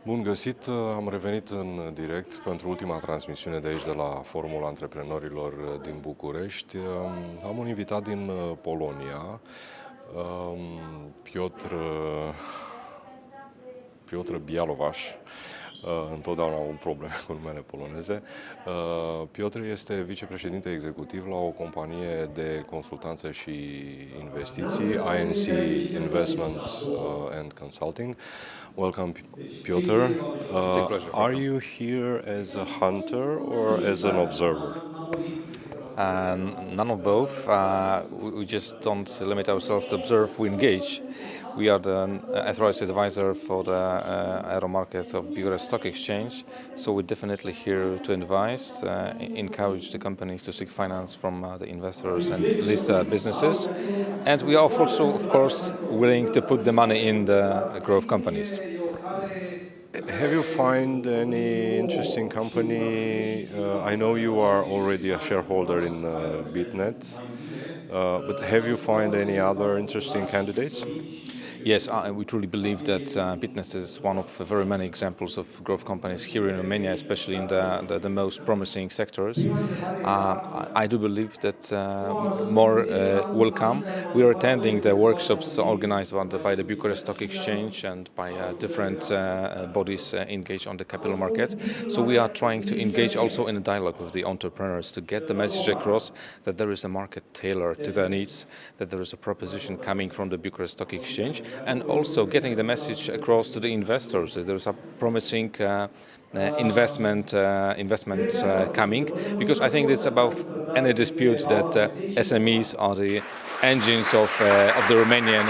Bun găsit! Am revenit în direct pentru ultima transmisiune de aici, de la Forumul Antreprenorilor din București. Am un invitat din Polonia, Piotr Bialowas. Întotdeauna am probleme cu numele poloneze. Piotr este vicepreședinte executiv la o companie de consultanță și investiții, INC Investments and Consulting. Welcome, Piotr. It's a pleasure. Are you here as a hunter or as an observer? None of both. We just don't limit ourselves to observe, we engage. We are the authorized advisor for the aero market of Bucharest Stock Exchange, so we're definitely here to advise, encourage the companies to seek finance from the investors and list businesses. And we are also, of course, willing to put the money in the growth companies. Have you found any interesting company? I know you are already a shareholder in Bitnet, but have you found any other interesting candidates? Yes, we truly believe that Bitnet is one of very many examples of growth companies here in Romania, especially in the most promising sectors. I do believe that more will come. We are attending the workshops organized by the Bucharest Stock Exchange and by different bodies engaged on the capital market. So we are trying to engage also in a dialogue with the entrepreneurs to get the message across that there is a market tailored to their needs, that there is a proposition coming from the Bucharest Stock Exchange, and also getting the message across to the investors that there's a promising investment coming, because I think it's above any dispute that SMEs are the engines of the Romanian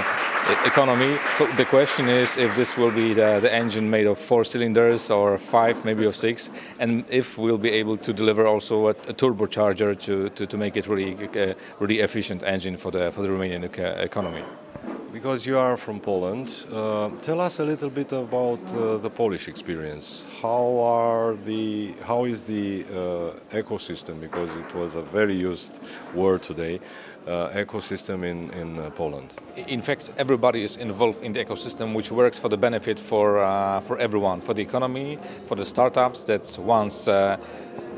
economy. So the question is if this will be the engine made of 4 cylinders or 5, maybe of 6, and if we'll be able to deliver also a turbocharger to make it really efficient engine for the Romanian economy. Because you are from Poland, tell us a little bit about the Polish experience. How is the ecosystem, because it was a very used word today, ecosystem in Poland? In fact, everybody is involved in the ecosystem, which works for the benefit for everyone, for the economy, for the startups that once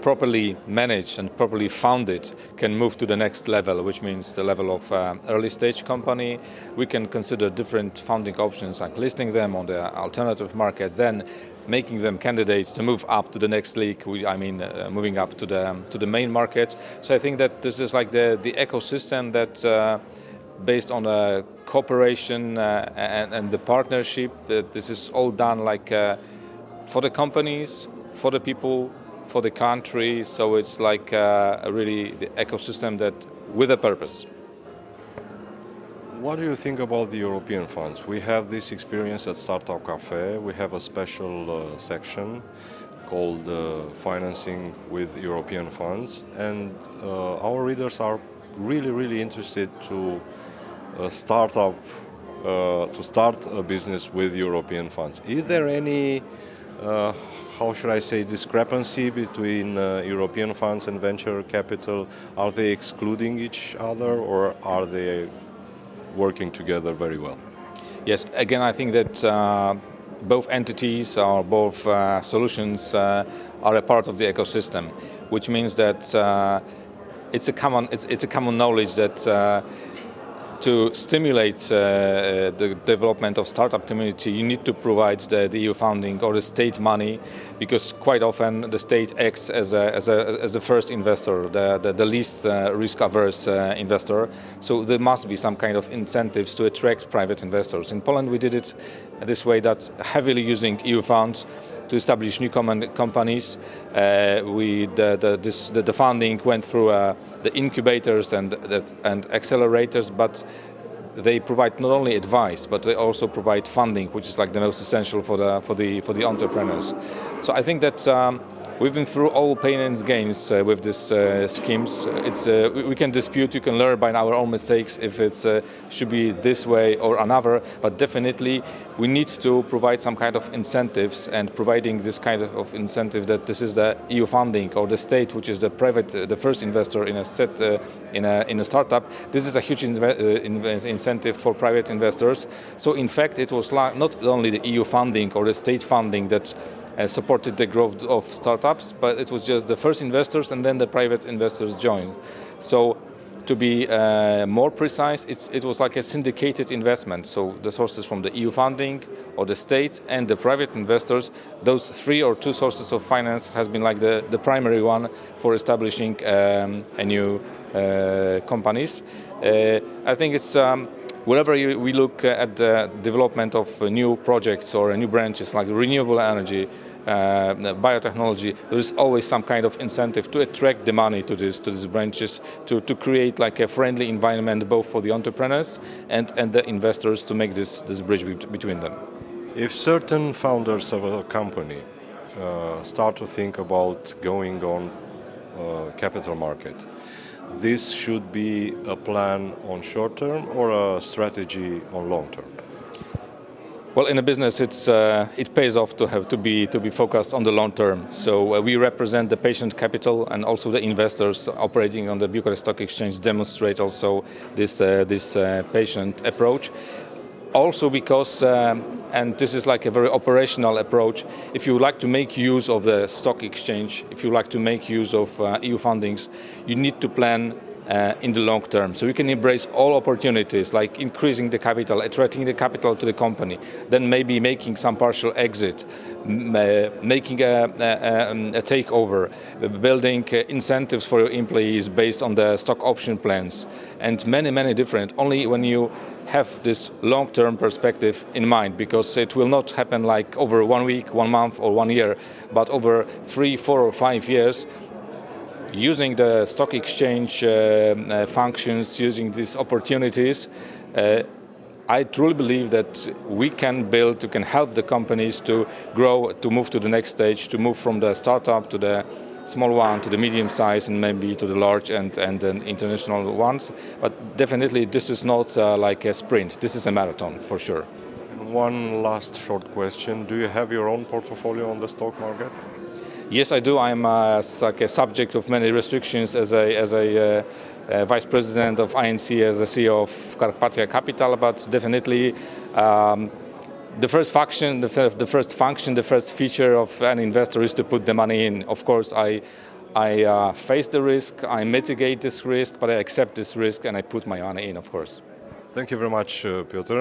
properly managed and properly founded can move to the next level, which means the level of early stage company. We can consider different founding options like listing them on the alternative market, then making them candidates to move up to the next league. Moving up to the main market. So I think that this is like the ecosystem that based on a cooperation and the partnership. This is all done like for the companies, for the people, for the country. So it's like really the ecosystem that with a purpose. What do you think about the European funds? We have this experience at Startup Cafe. We have a special section called Financing with European Funds, and our readers are really interested to start a business with European funds. Is there any how should I say, discrepancy between European funds and venture capital? Are they excluding each other, or are they working together very well? Yes, again, I think that both entities or both solutions are a part of the ecosystem, which means that it's a common knowledge that to stimulate the development of startup community, you need to provide the EU funding or the state money, because quite often the state acts as the first investor, the least risk-averse investor. So there must be some kind of incentives to attract private investors. In Poland, we did it this way, that heavily using EU funds to establish new companies. The funding went through the incubators and accelerators, but they provide not only advice, but they also provide funding, which is like the most essential for the entrepreneurs. So I think that we've been through all pain and gains with these schemes. We can dispute, you can learn by our own mistakes if it should be this way or another, but definitely we need to provide some kind of incentives, and providing this kind of incentive that this is the EU funding or the state, which is the first investor in a startup. This is a huge incentive for private investors. So in fact, it was not only the EU funding or the state funding that supported the growth of startups, but it was just the first investors and then the private investors joined. So to be more precise, it was like a syndicated investment. So the sources from the EU funding or the state and the private investors, those two sources of finance has been like the primary one for establishing a new companies. I think it's wherever we look at the development of new projects or new branches like renewable energy, biotechnology, there is always some kind of incentive to attract the money to these branches, to create like a friendly environment both for the entrepreneurs and the investors to make this bridge between them. If certain founders of a company start to think about going on capital market, this should be a plan on short term or a strategy on long term? Well, in a business, it pays off to be focused on the long term. So we represent the patient capital, and also the investors operating on the Bucharest Stock Exchange demonstrate also this patient approach. Also because, and this is like a very operational approach, if you like to make use of the stock exchange, if you like to make use of EU fundings, you need to plan in the long term. So you can embrace all opportunities like increasing the capital, attracting the capital to the company, then maybe making some partial exit, making a takeover, building incentives for your employees based on the stock option plans, and many different. Only when you have this long-term perspective in mind, because it will not happen like over 1 week, 1 month or 1 year, but over 3, 4 or 5 years, using the stock exchange functions, using these opportunities. I truly believe that we can help the companies to grow, to move to the next stage, to move from the startup to the small one, to the medium size, and maybe to the large and international ones. But definitely this is not like a sprint, this is a marathon for sure. And one last short question, do you have your own portfolio on the stock market? Yes, I do. I'm like a subject of many restrictions as a vice president of INC, as a CEO of Carpathia Capital, but definitely the first function, the first feature of an investor is to put the money in. Of course, I face the risk, I mitigate this risk, but I accept this risk and I put my money in, of course. Thank you very much, Piotr.